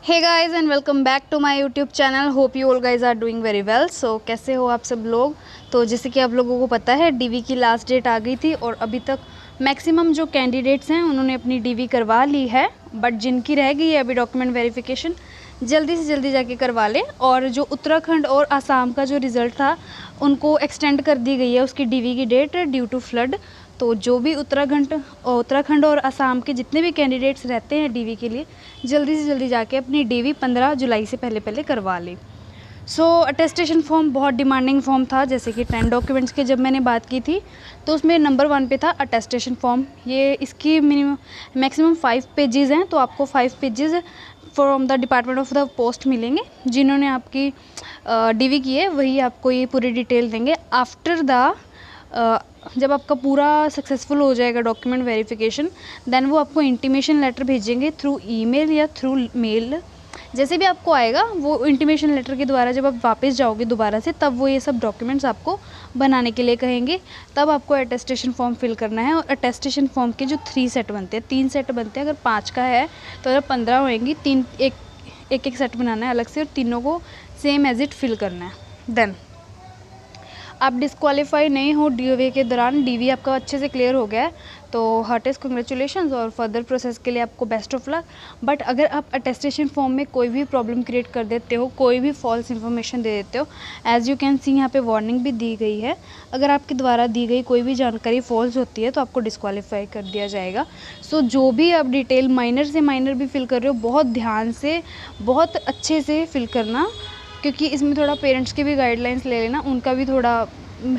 Hey guys and welcome back to my YouTube channel. Hope you all guys are doing very well. So कैसे हो आप सब लोग। तो जैसे कि आप लोगों को पता है डीवी की लास्ट डेट आ गई थी और अभी तक मैक्सिमम जो कैंडिडेट्स हैं उन्होंने अपनी डीवी करवा ली है, बट जिनकी रह गई है अभी डॉक्यूमेंट वेरिफिकेशन जल्दी से जल्दी जाके करवा लें। और जो उत्तराखंड और आसाम का जो रिज़ल्ट था उनको एक्सटेंड कर दी गई है उसकी डीवी की डेट ड्यू टू फ्लड। तो जो भी उत्तराखंड और असम के जितने भी कैंडिडेट्स रहते हैं डीवी के लिए जल्दी से जल्दी जाके अपनी डीवी 15 जुलाई से पहले पहले करवा लें। अटेस्टेशन फॉर्म बहुत डिमांडिंग फॉर्म था। जैसे कि 10 डॉक्यूमेंट्स की जब मैंने बात की थी तो उसमें नंबर 1 पे था अटेस्टेशन फॉर्म। ये इसकी मैक्सिमम 5 पेजेस हैं, तो आपको 5 pages from the department of the post मिलेंगे। जिन्होंने आपकी डीवी की है वही आपको ये पूरी डिटेल देंगे। आफ्टर द जब आपका पूरा सक्सेसफुल हो जाएगा डॉक्यूमेंट वेरिफिकेशन, देन वो आपको इंटीमेशन लेटर भेजेंगे थ्रू ईमेल या थ्रू मेल। जैसे भी आपको आएगा वो इंटीमेशन लेटर के द्वारा जब आप वापस जाओगे दोबारा से तब वो ये सब डॉक्यूमेंट्स आपको बनाने के लिए कहेंगे। तब आपको अटेस्टेशन फॉर्म फिल करना है। और अटेस्टेशन फॉर्म के जो 3 सेट बनते हैं, 3 सेट बनते हैं। अगर 5 का है तो अगर 15 होएंगी, एक सेट बनाना है अलग से और तीनों को सेम एज इट फिल करना है। देन आप डिस्क्वालीफाई नहीं हो डीओवे के दौरान, डीवी आपका अच्छे से क्लियर हो गया है तो हार्टेस्ट कंग्रेचुलेशंस और फर्दर प्रोसेस के लिए आपको बेस्ट ऑफ लक। बट अगर आप अटेस्टेशन फॉर्म में कोई भी प्रॉब्लम क्रिएट कर देते हो, कोई भी फॉल्स इन्फॉर्मेशन दे देते हो, एज यू कैन सी यहाँ पे वार्निंग भी दी गई है। अगर आपके द्वारा दी गई कोई भी जानकारी फॉल्स होती है तो आपको डिस्क्वालीफाई कर दिया जाएगा। जो भी आप डिटेल माइनर से माइनर भी फिल कर रहे हो बहुत ध्यान से बहुत अच्छे से फिल करना, क्योंकि इसमें थोड़ा पेरेंट्स की भी गाइडलाइंस ले लेना, उनका भी थोड़ा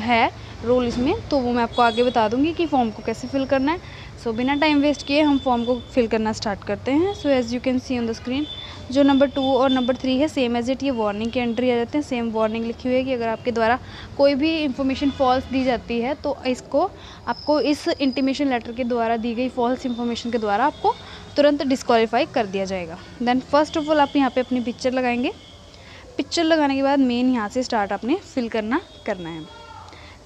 है रोल इसमें। तो वो मैं आपको आगे बता दूंगी कि फॉर्म को कैसे फिल करना है। बिना टाइम वेस्ट किए हम फॉर्म को फिल करना स्टार्ट करते हैं। As you can see on the screen जो नंबर 2 और नंबर 3 है सेम एज इट ये वार्निंग के एंट्री आ जाते हैं। सेम वार्निंग लिखी हुई है कि अगर आपके द्वारा कोई भी इंफॉर्मेशन फॉल्स दी जाती है तो आपको इस इंटीमेशन लेटर के द्वारा दी गई फॉल्स इंफॉर्मेशन के द्वारा आपको तुरंत डिस्क्वालीफाई कर दिया जाएगा। देन फर्स्ट ऑफ ऑल आप यहाँ पे अपनी पिक्चर लगाएंगे। पिक्चर लगाने के बाद मेन यहाँ से स्टार्ट आपने फिल करना है।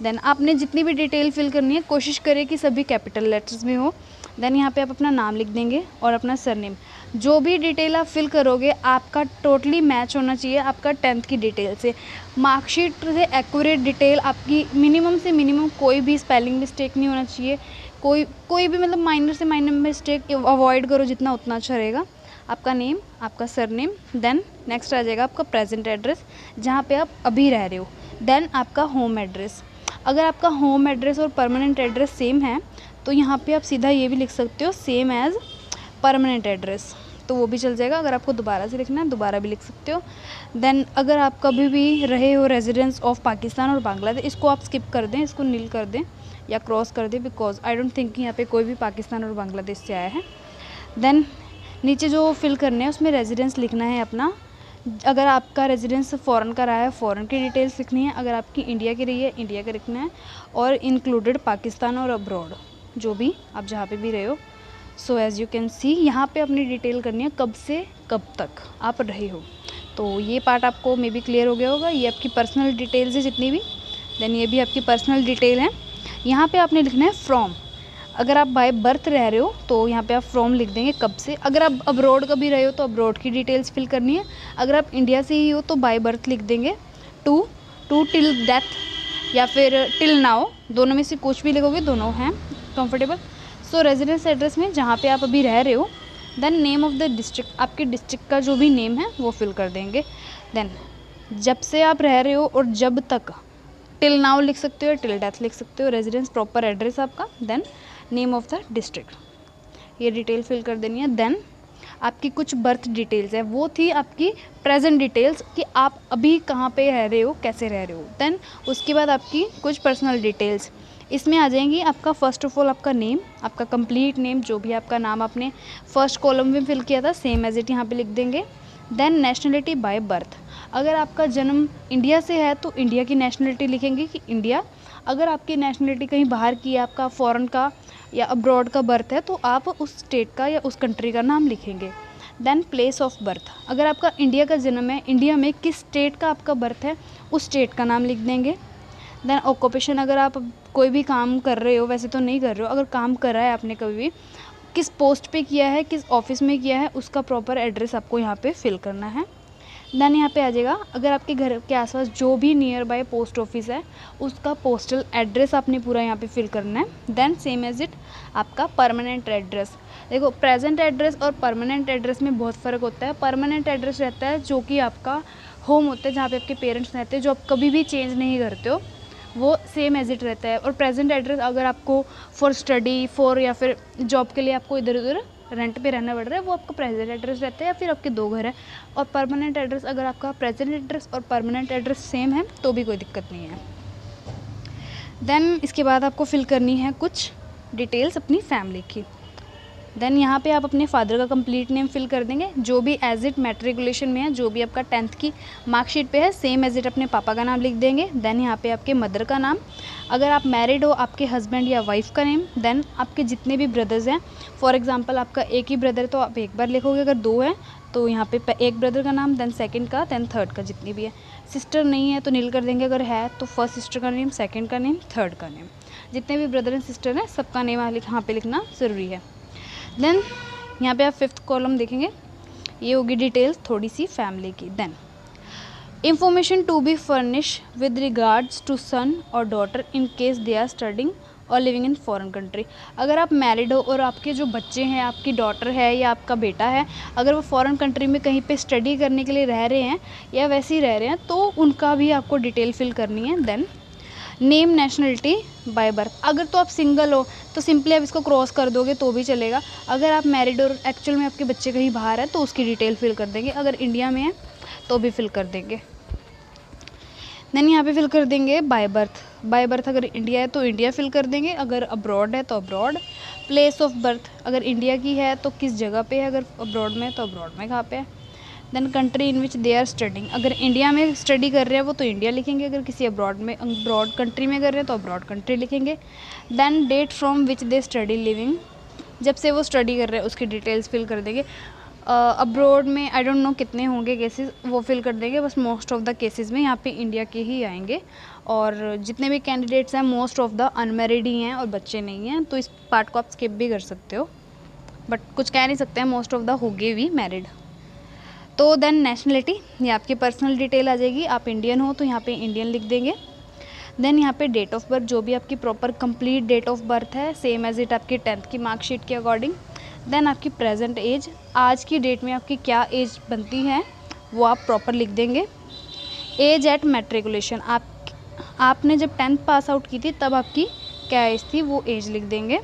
देन आपने जितनी भी डिटेल फिल करनी है कोशिश करें कि सभी कैपिटल लेटर्स में हो। देन यहाँ पे आप अपना नाम लिख देंगे और अपना सरनेम। जो भी डिटेल आप फिल करोगे आपका टोटली मैच होना चाहिए आपका 10th की डिटेल से। मार्कशीट से एक्यूरेट डिटेल आपकी मिनिमम से मिनिमम, कोई भी स्पेलिंग मिस्टेक नहीं होना चाहिए। कोई भी मतलब माइनर से माइनर मिस्टेक अवॉइड करो जितना उतना अच्छा रहेगा। आपका नेम, आपका सरनेम, देन नेक्स्ट आ जाएगा आपका प्रेजेंट एड्रेस जहाँ पे आप अभी रह रहे हो। देन आपका होम एड्रेस। अगर आपका होम एड्रेस और परमानेंट एड्रेस सेम है तो यहाँ पे आप सीधा ये भी लिख सकते हो सेम एज़ परमानेंट एड्रेस, तो वो भी चल जाएगा। अगर आपको दोबारा से लिखना है दोबारा भी लिख सकते हो। देन अगर आप कभी भी रहे हो रेजिडेंस ऑफ पाकिस्तान और बांग्लादेश, इसको आप स्किप कर दें, इसको नील कर दें या क्रॉस कर दें, बिकॉज आई डोंट थिंक यहाँ पे कोई भी पाकिस्तान और बांग्लादेश से आया है। देन नीचे जो फिल करने हैं उसमें रेजिडेंस लिखना है अपना। अगर आपका रेजिडेंस फ़ॉरेन का रहा है फ़ॉरेन की डिटेल्स लिखनी है। अगर आपकी इंडिया की रही है इंडिया का लिखना है और इंक्लूडेड पाकिस्तान और अब्रॉड जो भी आप जहाँ पे भी रहे हो। एज़ यू कैन सी यहाँ पे अपनी डिटेल करनी है कब से कब तक आप रहे हो। तो ये पार्ट आपको मे बी क्लियर हो गया होगा। ये आपकी पर्सनल डिटेल्स है जितनी भी। देन ये भी आपकी पर्सनल डिटेल है। यहाँ पर आपने लिखना है फ्रॉम। अगर आप बाय बर्थ रह रहे हो तो यहाँ पे आप फ्रॉम लिख देंगे कब से। अगर आप अब्रॉड का भी रहे हो तो अब्रॉड की डिटेल्स फिल करनी है। अगर आप इंडिया से ही हो तो बाय बर्थ लिख देंगे टू टिल डेथ या फिर टिल नाउ, दोनों में से कुछ भी लिखोगे, दोनों हैं कंफर्टेबल। रेजिडेंस एड्रेस में जहाँ पे आप अभी रह रहे हो। Then name of the district, आपके डिस्ट्रिक्ट का जो भी नेम है वो फिल कर देंगे। देन जब से आप रह रहे हो और जब तक, टिल नाउ लिख सकते हो, टिल डेथ लिख सकते हो। रेजिडेंस प्रॉपर एड्रेस आपका, then name of the district, ये डिटेल फिल कर देनी है। देन आपकी कुछ बर्थ डिटेल्स है, वो थी आपकी प्रेजेंट डिटेल्स कि आप अभी कहाँ पे रह रहे हो, कैसे रह रहे हो। देन उसके बाद आपकी कुछ पर्सनल डिटेल्स इसमें आ जाएंगी। आपका फर्स्ट ऑफ ऑल आपका नेम, आपका कंप्लीट नेम, जो भी आपका नाम आपने फर्स्ट कॉलम में फिल किया था सेम एज इट यहाँ पे लिख देंगे। देन नेशनलिटी बाय बर्थ, अगर आपका जन्म इंडिया से है तो इंडिया की नेशनलिटी लिखेंगे कि इंडिया। अगर आपकी नेशनलिटी कहीं बाहर की है, आपका फॉरेन का या अब्रॉड का बर्थ है तो आप उस स्टेट का या उस कंट्री का नाम लिखेंगे। देन प्लेस ऑफ बर्थ, अगर आपका इंडिया का जन्म है, इंडिया में किस स्टेट का आपका बर्थ है उस स्टेट का नाम लिख देंगे। देन ऑक्यूपेशन, अगर आप कोई भी काम कर रहे हो, वैसे तो नहीं कर रहे हो, अगर काम कर रहा है आपने कभी भी किस पोस्ट पे किया है, किस ऑफिस में किया है, उसका प्रॉपर एड्रेस आपको यहाँ पे फिल करना है। देन यहाँ पे आ जाएगा, अगर आपके घर के आसपास जो भी नियर बाय पोस्ट ऑफिस है उसका पोस्टल एड्रेस आपने पूरा यहाँ पे फिल करना है। देन सेम एज इट आपका परमानेंट एड्रेस। देखो प्रेजेंट एड्रेस और परमानेंट एड्रेस में बहुत फ़र्क होता है। परमानेंट एड्रेस रहता है जो कि आपका होम होता है, जहाँ पे आपके पेरेंट्स रहते हैं, जो आप कभी भी चेंज नहीं करते हो, वो सेम एज इट रहता है। और प्रेजेंट एड्रेस अगर आपको फॉर स्टडी, फॉर या फिर जॉब के लिए आपको इधर उधर रेंट पे रहना पड़ रहा है, वो आपका प्रेजेंट एड्रेस रहता है, या फिर आपके 2 घर है। और परमानेंट एड्रेस, अगर आपका प्रेजेंट एड्रेस और परमानेंट एड्रेस सेम है तो भी कोई दिक्कत नहीं है। देन इसके बाद आपको फिल करनी है कुछ डिटेल्स अपनी फैमिली की। देन यहाँ पे आप अपने फादर का कंप्लीट नेम फिल कर देंगे, जो भी एज इट मैट्रिकुलेशन में है, जो भी आपका 10th की मार्कशीट पे है, सेम एज इट अपने पापा का नाम लिख देंगे। देन यहाँ पे आपके मदर का नाम, अगर आप मैरिड हो आपके हस्बैंड या वाइफ का नेम। देन आपके जितने भी ब्रदर्स हैं, फॉर एग्जांपल आपका एक ही ब्रदर तो आप एक बार लिखोगे, अगर 2 हैं तो यहाँ पे एक ब्रदर का नाम, देन सेकंड का, देन थर्ड का, जितनी भी है। सिस्टर नहीं है तो नील कर देंगे, अगर है तो फर्स्ट सिस्टर का नेम, सेकेंड का नेम, थर्ड का नेम। जितने भी ब्रदर एंड सिस्टर हैं सबका नेम यहाँ पे लिखना ज़रूरी है। देन यहाँ पे आप 5th कॉलम देखेंगे, ये होगी डिटेल्स थोड़ी सी फैमिली की। Then information to be furnish with regards to son और daughter in case they are studying और लिविंग इन फॉरेन कंट्री। अगर आप मैरिड हो और आपके जो बच्चे हैं, आपकी डॉटर है या आपका बेटा है, अगर वो फॉरेन कंट्री में कहीं पे स्टडी करने के लिए रह रहे हैं या वैसे ही रह रहे हैं, तो उनका भी आपको डिटेल फिल करनी है। Then name, nationality, by birth. अगर तो आप सिंगल हो तो सिंपली आप इसको क्रॉस कर दोगे तो भी चलेगा। अगर आप मैरिड और एक्चुअल में आपके बच्चे कहीं बाहर है तो उसकी डिटेल फिल कर देंगे। अगर इंडिया में है तो भी फिल कर देंगे। देन यहाँ पे फिल कर देंगे बाय बर्थ। बाय बर्थ अगर इंडिया है तो इंडिया फिल कर देंगे, अगर अब्रॉड है तो अब्रॉड। प्लेस ऑफ बर्थ, अगर इंडिया की है तो किस जगह पे है, अगर अब्रॉड में है तो अब्रॉड में कहाँ पे है। Then country in which they are studying, अगर इंडिया में स्टडी कर रहे हैं वो तो इंडिया लिखेंगे, अगर किसी अब्रॉड कंट्री में कर रहे हैं तो अब्रॉड कंट्री लिखेंगे। Then date from which they study living, जब से वो स्टडी कर रहे हैं उसकी डिटेल्स फिल कर देंगे। अब्रॉड में आई डोंट नो कितने होंगे केसेस, वो फिल कर देंगे, बस मोस्ट ऑफ द केसेस में यहाँ पे इंडिया के ही आएंगे। और जितने भी कैंडिडेट्स हैं मोस्ट ऑफ द अनमैरिड ही हैं और बच्चे नहीं हैं, तो इस पार्ट को आप स्किप भी कर सकते हो, बट कुछ कह नहीं सकते हैं, मोस्ट ऑफ द होंगे भी मैरिड। तो देन नेशनलिटी, ये आपकी पर्सनल डिटेल आ जाएगी। आप इंडियन हो तो यहाँ पे इंडियन लिख देंगे। देन यहाँ पे डेट ऑफ बर्थ, जो भी आपकी proper complete date of birth है, सेम एज इट आपकी 10th की मार्कशीट के अकॉर्डिंग। देन आपकी प्रेजेंट एज, आज की डेट में आपकी क्या एज बनती है वो आप प्रॉपर लिख देंगे। एज एट मैट्रिकुलेशन, आपने जब 10th पास आउट की थी तब आपकी क्या एज थी वो एज लिख देंगे।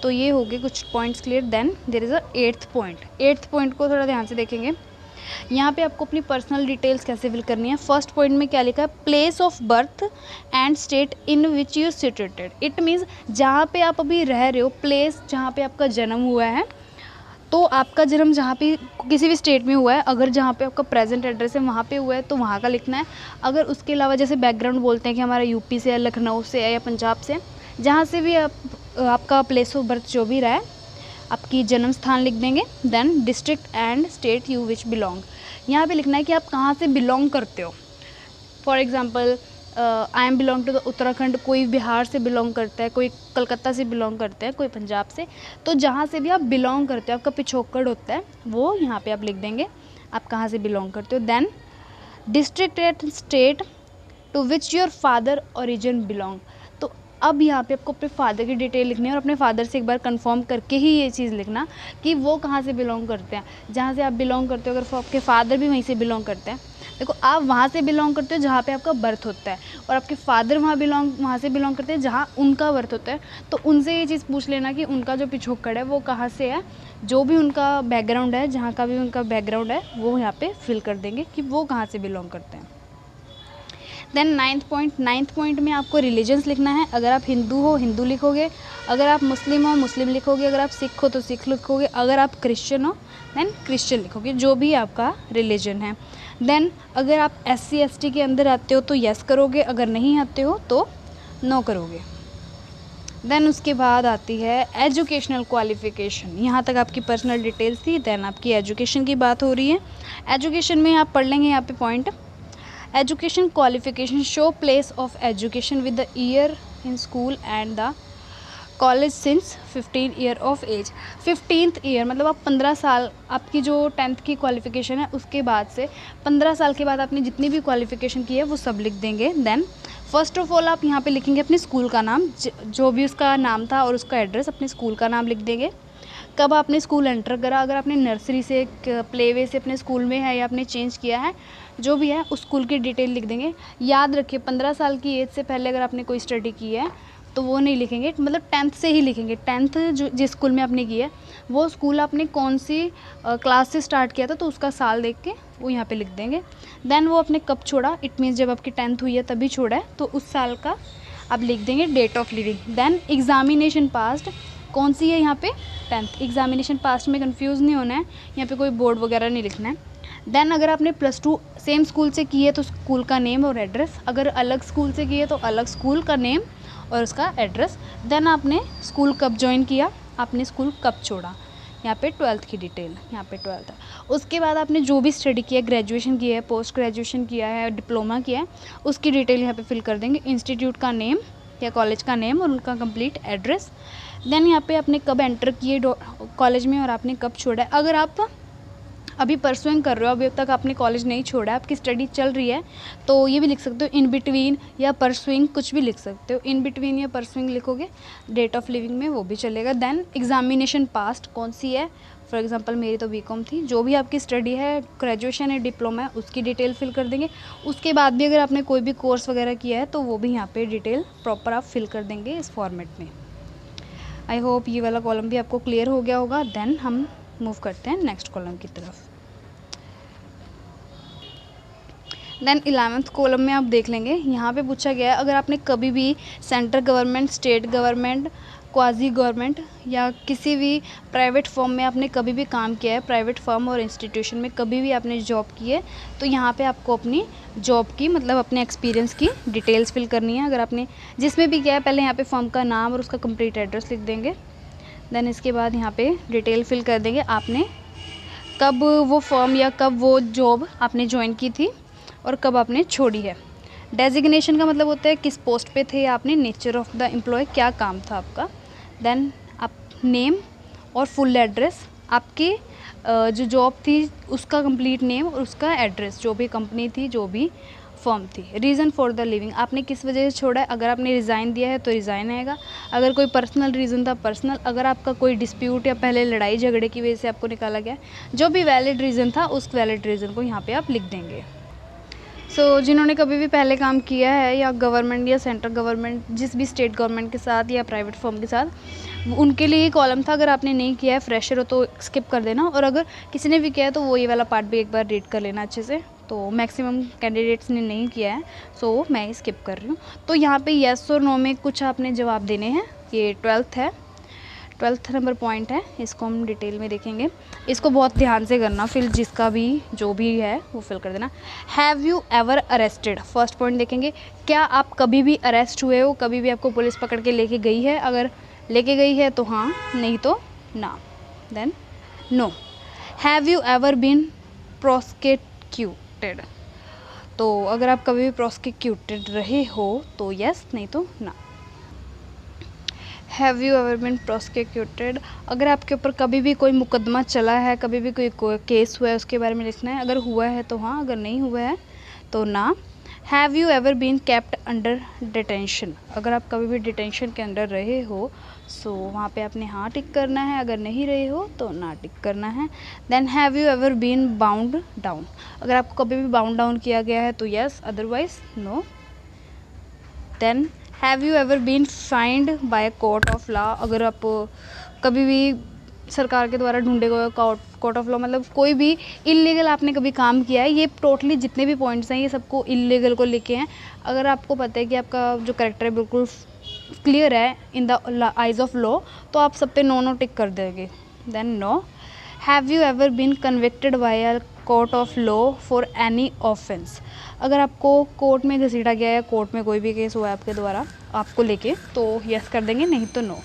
तो ये हो गए कुछ points clear. Then there is a 8th point. 8th point को थोड़ा ध्यान से देखेंगे। यहाँ पे आपको अपनी पर्सनल डिटेल्स कैसे फिल करनी है। फर्स्ट पॉइंट में क्या लिखा है, place of birth and state in which you situated. It means जहाँ पे आप अभी रह रहे हो, प्लेस जहाँ पे आपका जन्म हुआ है, तो आपका जन्म जहाँ पे किसी भी स्टेट में हुआ है, अगर जहाँ पे आपका प्रेजेंट एड्रेस है वहाँ पे हुआ है तो वहाँ का लिखना है। अगर उसके अलावा जैसे बैकग्राउंड बोलते हैं कि हमारा यूपी से है, लखनऊ से है या पंजाब से, जहाँ से भी आपका प्लेस ऑफ बर्थ जो भी रहा है, आपकी जन्म स्थान लिख देंगे। Then district and state you which belong, यहाँ पे लिखना है कि आप कहाँ से बिलोंग करते हो। For example I am belong to the Uttarakhand, कोई बिहार से बिलोंग करता है, कोई कलकत्ता से बिलोंग करते हैं, कोई पंजाब से। तो जहाँ से भी आप बिलोंग करते हो, आपका पिछोकड़ होता है, वो यहाँ पे आप लिख देंगे आप कहाँ से बिलोंग करते हो। Then district and state to which your father origin belong. तो अब यहाँ पे आपको अपने फादर की डिटेल लिखनी है और अपने फादर से एक बार कंफर्म करके ही ये चीज़ लिखना कि वो कहाँ से बिलोंग करते हैं। जहाँ से आप बिलोंग करते हो, अगर आपके फादर भी वहीं से बिलोंग करते हैं, देखो आप वहाँ से बिलोंग करते हो जहाँ पे आपका बर्थ होता है, और आपके फादर वहाँ से बिलोंग करते हैं जहाँ उनका बर्थ होता है। तो उनसे ये चीज़ पूछ लेना कि उनका जो पिछोकड़ है वो कहाँ से है, जो भी उनका बैकग्राउंड है, जहाँ का भी उनका बैकग्राउंड है वो यहाँ पे फिल कर देंगे कि वो कहाँ से बिलोंग करते हैं। देन 9th पॉइंट में आपको रिलीजन्स लिखना है। अगर आप हिंदू हो हिंदू लिखोगे, अगर आप मुस्लिम हो मुस्लिम लिखोगे, अगर आप सिख हो तो सिख लिखोगे, अगर आप क्रिश्चियन हो देन क्रिश्चियन लिखोगे, जो भी आपका रिलीजन है। देन अगर आप SC ST के अंदर आते हो तो यस करोगे, अगर नहीं आते हो तो नो करोगे। देन उसके बाद आती है एजुकेशनल क्वालिफ़िकेशन। यहाँ तक आपकी पर्सनल डिटेल्स थी। देन आपकी एजुकेशन की बात हो रही है। एजुकेशन में आप पढ़ लेंगे यहाँ पे point, education qualification show place of education with the year in school and the college since 15 year of age. 15th year मतलब आप 15 साल, आपकी जो 10th की क्वालिफ़िकेशन है उसके बाद से 15 साल के बाद आपने जितनी भी क्वालिफ़िकेशन की है वो सब लिख देंगे। देन फर्स्ट ऑफ ऑल आप यहाँ पे लिखेंगे अपने स्कूल का नाम, जो भी उसका नाम था और उसका एड्रेस, अपने स्कूल का नाम लिख देंगे। कब आपने स्कूल एंटर करा, अगर आपने नर्सरी से प्लेवे से अपने स्कूल में है या आपने चेंज किया है, जो भी है उस स्कूल की डिटेल लिख देंगे। याद रखिए 15 साल की एज से पहले अगर आपने कोई स्टडी की है तो वो नहीं लिखेंगे, मतलब 10th से ही लिखेंगे। 10th जो जिस स्कूल में आपने की है वो स्कूल आपने कौन सी क्लास से स्टार्ट किया था तो उसका साल देख के वो यहाँ पे लिख देंगे। देन वो आपने कब छोड़ा, इट मीन्स जब आपकी 10th हुई है तभी छोड़ा है तो उस साल का आप लिख देंगे date of living. Then examination passed कौन सी है यहाँ पे, 10th। एग्जामिनेशन पास्ट में कंफ्यूज नहीं होना है, यहाँ पे कोई बोर्ड वगैरह नहीं लिखना है। देन अगर आपने +2 सेम स्कूल से की है तो स्कूल का नेम और एड्रेस, अगर अलग स्कूल से की है तो अलग स्कूल का नेम और उसका एड्रेस। देन आपने स्कूल कब ज्वाइन किया, आपने स्कूल कब छोड़ा, यहाँ पे 12th की डिटेल, यहाँ पे 12th है। उसके बाद आपने जो भी स्टडी किया है, ग्रेजुएशन किया है, पोस्ट ग्रेजुएशन किया है, डिप्लोमा किया है, उसकी डिटेल यहाँ पे फिल कर देंगे। इंस्टीट्यूट का नेम या कॉलेज का नेम और उनका कंप्लीट एड्रेस। देन यहाँ पे आपने कब एंटर किए कॉलेज में और आपने कब छोड़ा है। अगर आप अभी परसुइंग कर रहे हो, अभी तक आपने कॉलेज नहीं छोड़ा है, आपकी स्टडी चल रही है, तो ये भी लिख सकते हो इन बिटवीन या परसुइंग, कुछ भी लिख सकते हो। इन बिटवीन या परसुइंग लिखोगे डेट ऑफ लिविंग में वो भी चलेगा। देन एग्जामिनेशन पास्ट कौन सी है, फॉर एग्जांपल मेरी तो बीकॉम थी, जो भी आपकी स्टडी है, ग्रेजुएशन है, डिप्लोमा है, उसकी डिटेल फिल कर देंगे। उसके बाद भी अगर आपने कोई भी कोर्स वगैरह किया है तो वो भी यहाँ पे डिटेल प्रॉपर आप फिल कर देंगे इस फॉर्मेट में। आई होप ये वाला कॉलम भी आपको क्लियर हो गया होगा। देन हम मूव करते हैं नेक्स्ट कॉलम की तरफ। देन 11th कॉलम में आप देख लेंगे, यहाँ पे पूछा गया है अगर आपने कभी भी central government, state government, quasi government या किसी भी प्राइवेट फर्म में आपने कभी भी काम किया है, प्राइवेट फर्म और इंस्टीट्यूशन में कभी भी आपने जॉब की है, तो यहाँ पे आपको अपनी जॉब की मतलब अपने एक्सपीरियंस की डिटेल्स फिल करनी है। अगर आपने जिसमें भी किया है, पहले यहाँ पे फर्म का नाम और उसका कंप्लीट एड्रेस लिख देंगे। देन इसके बाद यहाँ पे डिटेल फिल कर देंगे आपने कब वो फर्म या कब वो जॉब आपने ज्वाइन की थी और कब आपने छोड़ी है। डेजिग्नेशन का मतलब होता है किस पोस्ट पे थे आपने, नेचर ऑफ द एम्प्लॉय, क्या काम था आपका। देन आप नेम और फुल एड्रेस, आपकी जो जॉब थी उसका कंप्लीट नेम और उसका एड्रेस, जो भी कंपनी थी, जो भी फर्म थी। रीज़न फॉर द लिविंग, आपने किस वजह से छोड़ा है, अगर आपने रिज़ाइन दिया है तो रिज़ाइन आएगा, अगर कोई पर्सनल रीज़न था पर्सनल, अगर आपका कोई डिस्प्यूट या पहले लड़ाई झगड़े की वजह से आपको निकाला गया, जो भी वैलिड रीज़न था उस वैलिड रीज़न को यहाँ पे आप लिख देंगे। जिन्होंने कभी भी पहले काम किया है या गवर्नमेंट या सेंट्रल गवर्नमेंट, जिस भी स्टेट गवर्नमेंट के साथ या प्राइवेट फर्म के साथ, उनके लिए ये कॉलम था। अगर आपने नहीं किया है, फ्रेशर हो तो स्किप कर देना, और अगर किसी ने भी किया है तो वो ये वाला पार्ट भी एक बार रीड कर लेना अच्छे से। तो मैक्सिमम कैंडिडेट्स ने नहीं किया है, सो मैं स्किप कर रही हूँ। तो यहाँ पे येस और नो में कुछ आपने जवाब देने हैं। ये 12th है, 12th नंबर पॉइंट है, इसको हम डिटेल में देखेंगे। इसको बहुत ध्यान से करना, फिर जिसका भी जो भी है वो फिल कर देना। Have you ever arrested, first point देखेंगे, क्या आप कभी भी अरेस्ट हुए हो, कभी भी आपको पुलिस पकड़ के लेके गई है। अगर लेके गई है तो हाँ, नहीं तो ना। Then no. Have you ever been prosecuted, तो अगर आप कभी भी प्रोसिक्यूटेड रहे हो तो यस, नहीं तो ना। Have you ever been prosecuted, अगर आपके ऊपर कभी भी कोई मुकदमा चला है, कभी भी कोई केस हुआ है, उसके बारे में लिखना है। अगर हुआ है तो हाँ, अगर नहीं हुआ है तो ना। Have you ever been kept under detention, अगर आप कभी भी डिटेंशन के अंदर रहे हो सो वहाँ पे आपने हाँ टिक करना है, अगर नहीं रहे हो तो ना टिक करना है। Then have you ever been bound down, अगर आपको कभी भी बाउंड डाउन किया गया है तो yes, otherwise no. Then have you ever been fined by court of law, अगर आप कभी भी सरकार के द्वारा ढूंढे गए कोर्ट ऑफ लॉ, मतलब कोई भी इलीगल आपने कभी काम किया है। ये टोटली जितने भी पॉइंट्स हैं ये सबको इलीगल को लेके हैं। अगर आपको पता है कि आपका जो कैरेक्टर है बिल्कुल क्लियर है in the eyes of law, तो आप सब पे नो नो टिक कर देंगे। Then no. Have you ever been convicted by a court of law for any offence, अगर आपको कोर्ट में घसीटा गया है, कोर्ट में कोई भी केस हुआ है आपके द्वारा आपको लेके, तो यस कर देंगे, नहीं तो no.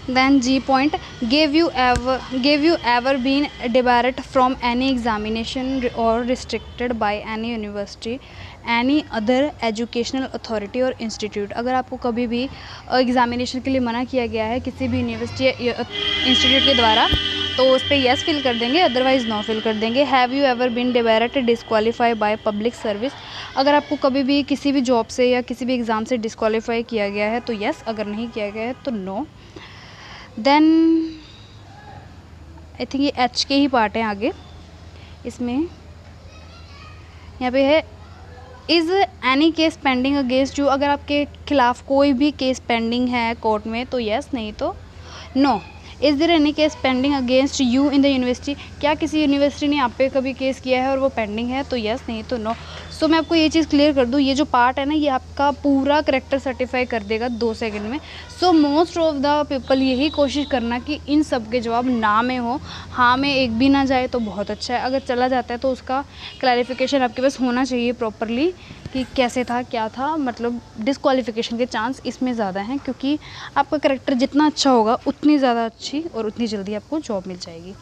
Then G point, gave you ever been debarred from any examination or restricted by any university, any other educational authority or institute? अगर आपको कभी भी एग्जामिनेशन के लिए मना किया गया है किसी भी यूनिवर्सिटी या इंस्टीट्यूट के द्वारा, तो उस पर येस फिल कर देंगे, अदरवाइज़ नो फिल कर देंगे। Have you ever been debarred disqualify by public service, अगर आपको कभी भी किसी भी जॉब से या किसी भी एग्ज़ाम से डिस्क्वालीफाई किया गया है तो येस, अगर नहीं किया गया है तो नो। देन आई थिंक ये एच के ही पार्ट हैं आगे इसमें। यहाँ पे है is any case pending against you, अगर आपके खिलाफ़ कोई भी केस पेंडिंग है कोर्ट में तो येस, नहीं तो no. Is there any case pending against you in the university, क्या किसी यूनिवर्सिटी ने आप पे कभी केस किया है और वो पेंडिंग है तो येस, नहीं तो नो। सो मैं आपको ये चीज़ क्लियर कर दूँ, ये जो पार्ट है ना ये आपका पूरा करेक्टर सर्टिफाई कर देगा 2 सेकंड में। So most of the people यही कोशिश करना कि इन सब के जवाब ना में हो, हाँ में एक भी ना जाए तो बहुत अच्छा है। अगर चला जाता है तो उसका क्लैरिफिकेशन आपके पास होना चाहिए प्रॉपरली कि कैसे था क्या था, मतलब डिस्क्वालिफिकेशन के चांस इसमें ज़्यादा हैं, क्योंकि आपका करेक्टर जितना अच्छा होगा उतनी ज़्यादा अच्छी और उतनी जल्दी आपको जॉब मिल जाएगी।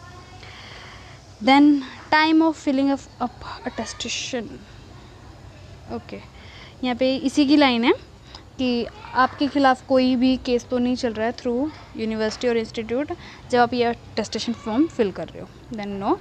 Then time of filling up attestation, okay, यहाँ पे इसी की लाइन है कि आपके ख़िलाफ़ कोई भी केस तो नहीं चल रहा है थ्रू यूनिवर्सिटी और इंस्टीट्यूट जब आप ये अटेस्टेशन फॉर्म फिल कर रहे हो, देन नो।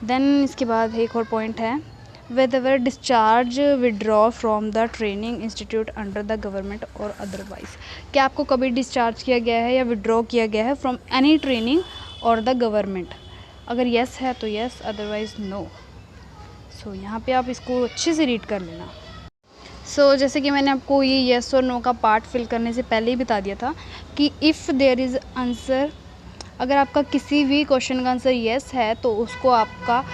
देन इसके बाद एक और पॉइंट है, whether discharge withdraw from the training institute under the government और अदरवाइज, क्या आपको कभी डिस्चार्ज किया गया है या विड्रॉ किया गया है फ्रॉम एनी ट्रेनिंग और द गवर्नमेंट, अगर येस है तो येस, अदरवाइज नो। सो यहाँ पे आप इसको अच्छे से रीड कर लेना। सो जैसे कि मैंने आपको ये येस और नो का पार्ट फिल करने से पहले ही बता दिया था कि इफ़ देयर इज़ आंसर, अगर आपका किसी भी क्वेश्चन का आंसर येस है तो उसको आपका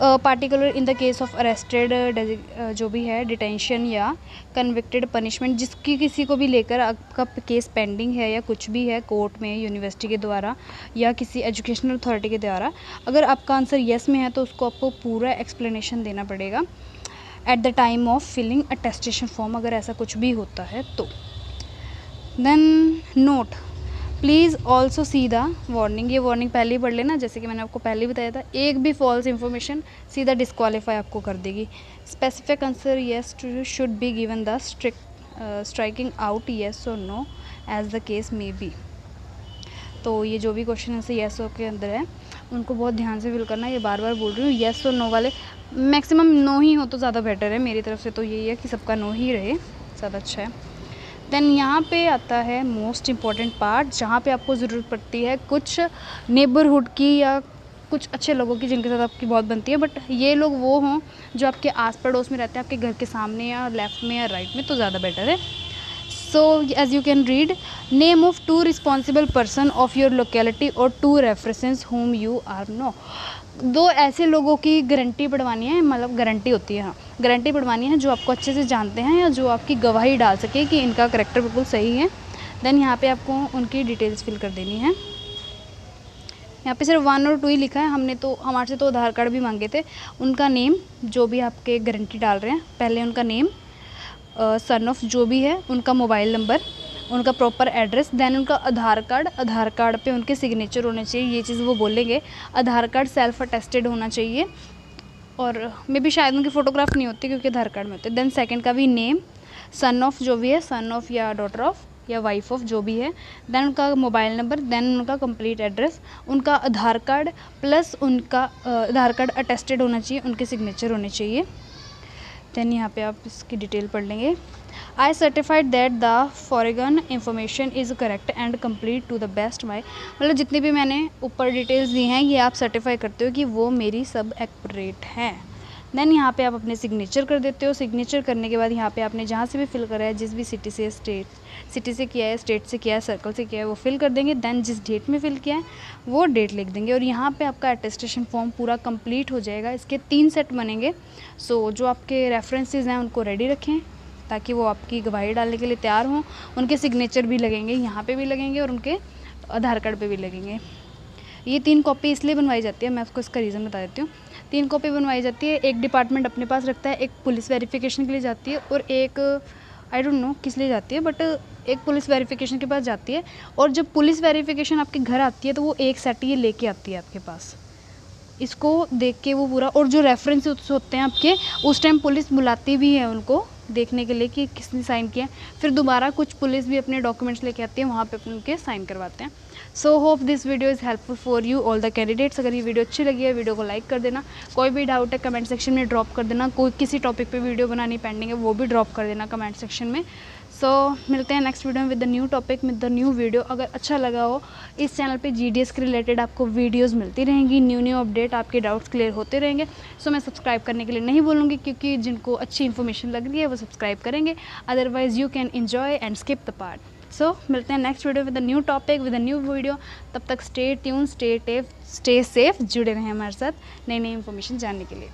particular in the case of arrested जो भी है डिटेंशन या कन्विक्टेड पनिशमेंट, जिसकी किसी को भी लेकर आपका केस पेंडिंग है या कुछ भी है कोर्ट में यूनिवर्सिटी के द्वारा या किसी एजुकेशनल अथॉरिटी के द्वारा, अगर आपका आंसर येस में है तो उसको आपको पूरा एक्सप्लेनेशन देना पड़ेगा at the time of filling attestation form, अगर ऐसा कुछ भी होता है तो। Then note, please also see the warning, ये वार्निंग पहले ही पढ़ लेना, जैसे कि मैंने आपको पहले ही बताया था, एक भी फॉल्स इन्फॉर्मेशन सीधा डिस्क्वालीफाई आपको कर देगी। Specific answer yes to should be given the striking out yes और no as the case may be. तो ये जो भी क्वेश्चन ऐसे येस और के अंदर है उनको बहुत ध्यान से फिल करना, ये बार बार बोल रही हूँ, येस और नो वाले मैक्सिमम नो ही हो तो ज़्यादा बेटर है, मेरी तरफ से तो यही है कि सबका नो ही रहे, ज़्यादा अच्छा है। देन यहाँ पे आता है मोस्ट इम्पॉर्टेंट पार्ट, जहाँ पे आपको ज़रूरत पड़ती है कुछ नेबरहुड की या कुछ अच्छे लोगों की जिनके साथ आपकी बहुत बनती है, बट ये लोग वो हों जो आपके आस पड़ोस में रहते हैं, आपके घर के सामने या लेफ़्ट में या राइट में, तो ज़्यादा बेटर है। So as you can read, name of 2 responsible person of your locality और 2 references whom you are know, 2 ऐसे लोगों की गारंटी पढ़वानी है, मतलब गारंटी होती है, हाँ गारंटी पढ़वानी है जो आपको अच्छे से जानते हैं या जो आपकी गवाही डाल सके कि इनका करेक्टर बिल्कुल सही है। देन यहाँ पे आपको उनकी डिटेल्स फिल कर देनी है। यहाँ पे सिर्फ 1 और 2 ही लिखा है, हमने तो हमारे से तो आधार कार्ड भी मांगे थे, उनका नेम जो भी आपके गारंटी डाल रहे हैं, पहले उनका नेम, सन ऑफ जो भी है, उनका मोबाइल नंबर, उनका प्रॉपर एड्रेस, देन उनका आधार कार्ड पे उनके सिग्नेचर होने चाहिए, ये चीज़ वो बोलेंगे। आधार कार्ड सेल्फ अटेस्टेड होना चाहिए और मे बी शायद उनकी फ़ोटोग्राफ नहीं होती क्योंकि आधार कार्ड में होते। देन सेकंड का भी नेम, सन ऑफ जो भी है, सन ऑफ या डॉटर ऑफ या वाइफ ऑफ जो भी है, देन उनका मोबाइल नंबर, देन उनका कंप्लीट एड्रेस, उनका आधार कार्ड प्लस उनका आधार कार्ड अटेस्टेड होना चाहिए, उनके सिग्नेचर होने चाहिए। देन यहाँ पे आप इसकी डिटेल पढ़ लेंगे। I certified that the foregoing information is correct and complete to the best my, मतलब जितनी भी मैंने ऊपर डिटेल्स दी हैं ये आप सर्टिफाई करते हो कि वो मेरी सब एक्यूरेट हैं। देन यहाँ पे आप अपने सिग्नेचर कर देते हो। सिग्नेचर करने के बाद यहाँ पे आपने जहाँ से भी फिल करा है, जिस भी सिटी से किया है, स्टेट से किया है, सर्कल से किया है, वो फिल कर देंगे। देन जिस डेट में फिल किया है वो डेट लिख देंगे और यहाँ पे आपका अटेस्टेशन फॉर्म पूरा कंप्लीट हो जाएगा। इसके 3 सेट बनेंगे। सो जो आपके रेफरेंसेस हैं उनको रेडी रखें ताकि वो आपकी गवाही डालने के लिए तैयार हों। उनके सिग्नेचर भी लगेंगे, यहाँ पे भी लगेंगे और उनके आधार कार्ड पे भी लगेंगे। ये 3 कॉपी इसलिए बनवाई जाती है, मैं आपको इसका रीज़न बता देती हूँ। 3 कॉपी बनवाई जाती है, एक डिपार्टमेंट अपने पास रखता है, एक पुलिस वेरिफिकेशन के लिए जाती है और एक आई डोंट नो किस लिए जाती है, बट एक पुलिस वेरिफिकेशन के पास जाती है, और जब पुलिस वेरिफिकेशन आपके घर आती है तो वो एक सेट ये लेके आती है आपके पास। इसको देख के वो पूरा, और जो रेफरेंस होते हैं आपके, उस टाइम पुलिस बुलाती भी है उनको देखने के लिए कि किसने साइन किया। फिर दोबारा कुछ पुलिस भी अपने डॉक्यूमेंट्स लेके आती है, वहाँ पे उनके साइन करवाते हैं। So hope this video is helpful for you all the candidates. अगर ये वीडियो अच्छी लगी है, वीडियो को लाइक कर देना। कोई भी डाउट है कमेंट सेक्शन में ड्रॉप कर देना। कोई किसी टॉपिक पे वीडियो बनानी पेंडिंग है वो भी ड्रॉप कर देना कमेंट सेक्शन में। सो मिलते हैं नेक्स्ट वीडियो में with the new topic, with the new video. अगर अच्छा लगा हो, इस चैनल पे जीडीएस के रिलेटेड आपको वीडियोस मिलती रहेंगी, न्यू अपडेट, आपके डाउट्स क्लियर होते रहेंगे। सो मैं सब्सक्राइब करने के लिए नहीं बोलूँगी, क्योंकि जिनको अच्छी इन्फॉर्मेशन लग रही है वो सब्सक्राइब करेंगे, otherwise you can enjoy and skip the part. So मिलते हैं next video with the new topic, with the new video. तब तक स्टे ट्यून, स्टे सेफ, जुड़े रहें हमारे साथ नई इन्फॉर्मेशन जानने के लिए।